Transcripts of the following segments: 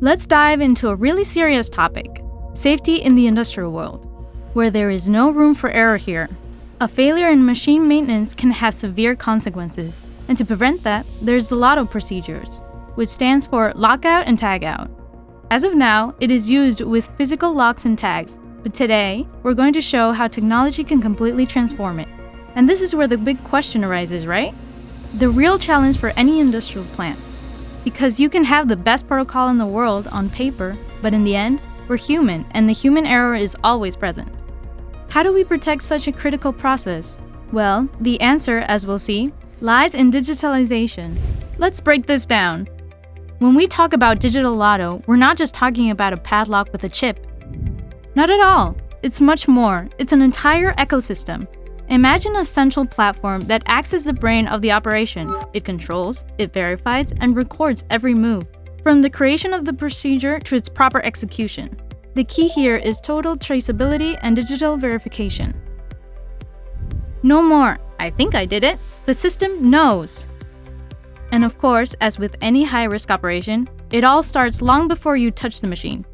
Let's dive into a really serious topic: safety in the industrial world, where there is no room for error here. A failure in machine maintenance can have severe consequences, and to prevent that, there's the Loto procedures, which stands for lockout and tagout. As of now, it is used with physical locks and tags, but today, we're going to show how technology can completely transform it. And this is where the big question arises, right? The real challenge for any industrial plant. Because you can have the best protocol in the world on paper, but in the end, we're human, and the human error is always present. How do we protect such a critical process? Well, the answer, as we'll see, lies in digitalization. Let's break this down. When we talk about digital Loto, we're not just talking about a padlock with a chip. Not at all. It's much more. It's an entire ecosystem. Imagine a central platform that acts as the brain of the operation. It controls, it verifies, and records every move, from the creation of the procedure to its proper execution. The key here is total traceability and digital verification. No more, "I think I did it." The system knows. And of course, as with any high-risk operation, it all starts long before you touch the machine.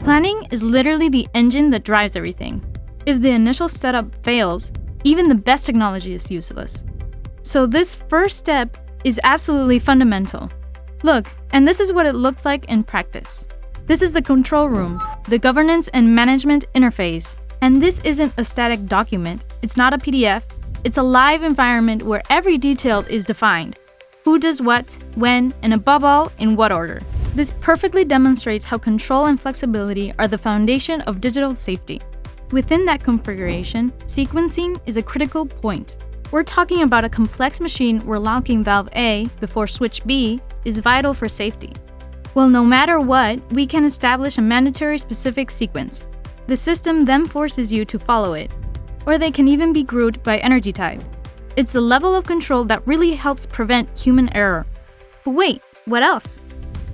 Planning is literally the engine that drives everything. If the initial setup fails, even the best technology is useless. So this first step is absolutely fundamental. Look, and this is what it looks like in practice. This is the control room, the governance and management interface. And this isn't a static document, it's not a PDF, it's a live environment where every detail is defined. Who does what, when, and above all, in what order. This perfectly demonstrates how control and flexibility are the foundation of digital safety. Within that configuration, sequencing is a critical point. We're talking about a complex machine where locking valve A before switch B is vital for safety. Well, no matter what, we can establish a mandatory specific sequence. The system then forces you to follow it, or they can even be grouped by energy type. It's the level of control that really helps prevent human error. But wait, what else?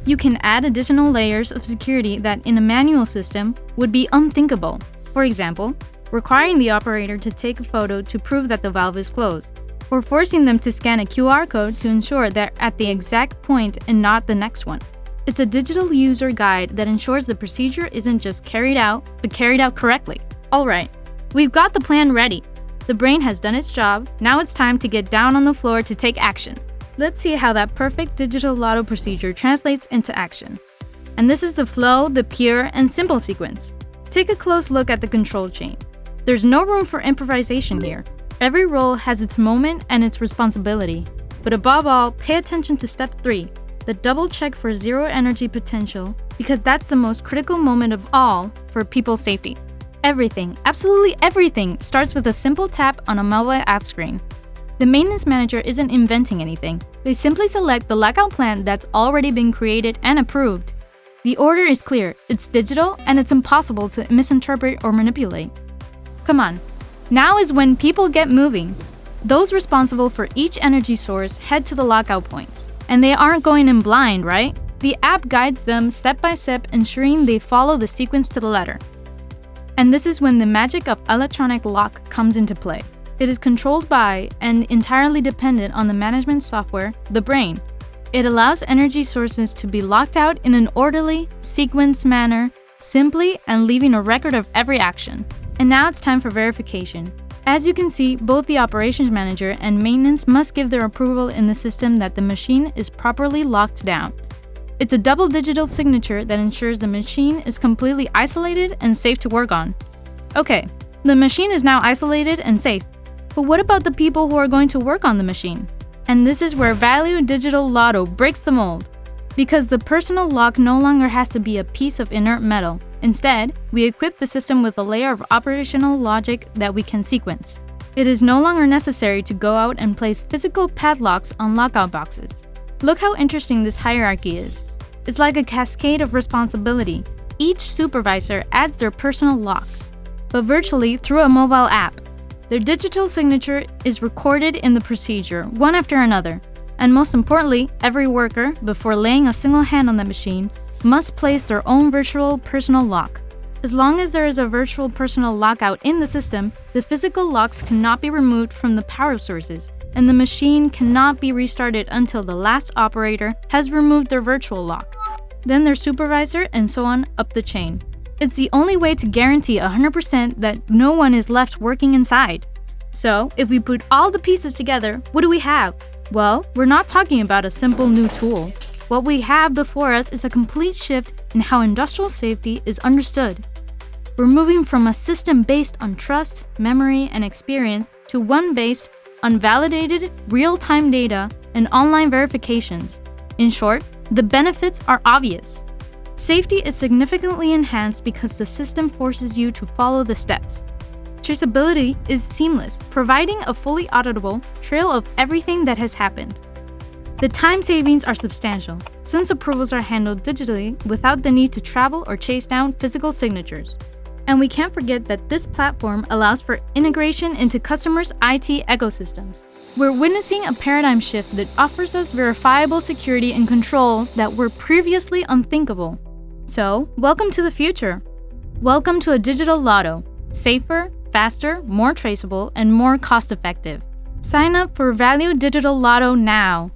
You can add additional layers of security that in a manual system would be unthinkable. For example, requiring the operator to take a photo to prove that the valve is closed, or forcing them to scan a QR code to ensure they're at the exact point and not the next one. It's a digital user guide that ensures the procedure isn't just carried out, but carried out correctly. Alright, we've got the plan ready. The brain has done its job, now it's time to get down on the floor to take action. Let's see how that perfect digital Loto procedure translates into action. And this is the flow, the pure, and simple sequence. Take a close look at the control chain. There's no room for improvisation here. Every role has its moment and its responsibility. But above all, pay attention to step 3, the double check for zero energy potential, because that's the most critical moment of all for people's safety. Everything, absolutely everything, starts with a simple tap on a mobile app screen. The maintenance manager isn't inventing anything. They simply select the lockout plan that's already been created and approved. The order is clear, it's digital, and it's impossible to misinterpret or manipulate. Come on, now is when people get moving. Those responsible for each energy source head to the lockout points. And they aren't going in blind, right? The app guides them step by step, ensuring they follow the sequence to the letter. And this is when the magic of electronic lock comes into play. It is controlled by and entirely dependent on the management software, the brain. It allows energy sources to be locked out in an orderly, sequenced manner, simply, and leaving a record of every action. And now it's time for verification. As you can see, both the operations manager and maintenance must give their approval in the system that the machine is properly locked down. It's a double digital signature that ensures the machine is completely isolated and safe to work on. Okay, the machine is now isolated and safe. But what about the people who are going to work on the machine? And this is where Value Digital Loto breaks the mold. Because the personal lock no longer has to be a piece of inert metal. Instead, we equip the system with a layer of operational logic that we can sequence. It is no longer necessary to go out and place physical padlocks on lockout boxes. Look how interesting this hierarchy is. It's like a cascade of responsibility. Each supervisor adds their personal lock, but virtually through a mobile app. Their digital signature is recorded in the procedure, one after another. And most importantly, every worker, before laying a single hand on the machine, must place their own virtual personal lock. As long as there is a virtual personal lockout in the system, the physical locks cannot be removed from the power sources, and the machine cannot be restarted until the last operator has removed their virtual lock. then their supervisor, and so on up the chain. It's the only way to guarantee 100% that no one is left working inside. So, if we put all the pieces together, what do we have? Well, we're not talking about a simple new tool. What we have before us is a complete shift in how industrial safety is understood. We're moving from a system based on trust, memory, and experience to one based on validated, real-time data and online verifications. In short, the benefits are obvious. Safety is significantly enhanced because the system forces you to follow the steps. Traceability is seamless, providing a fully auditable trail of everything that has happened. The time savings are substantial, since approvals are handled digitally without the need to travel or chase down physical signatures. And we can't forget that this platform allows for integration into customers' IT ecosystems. We're witnessing a paradigm shift that offers us verifiable security and control that were previously unthinkable. So, welcome to the future. Welcome to a digital lotto. Safer, faster, more traceable, and more cost-effective. Sign up for Value Digital Lotto now.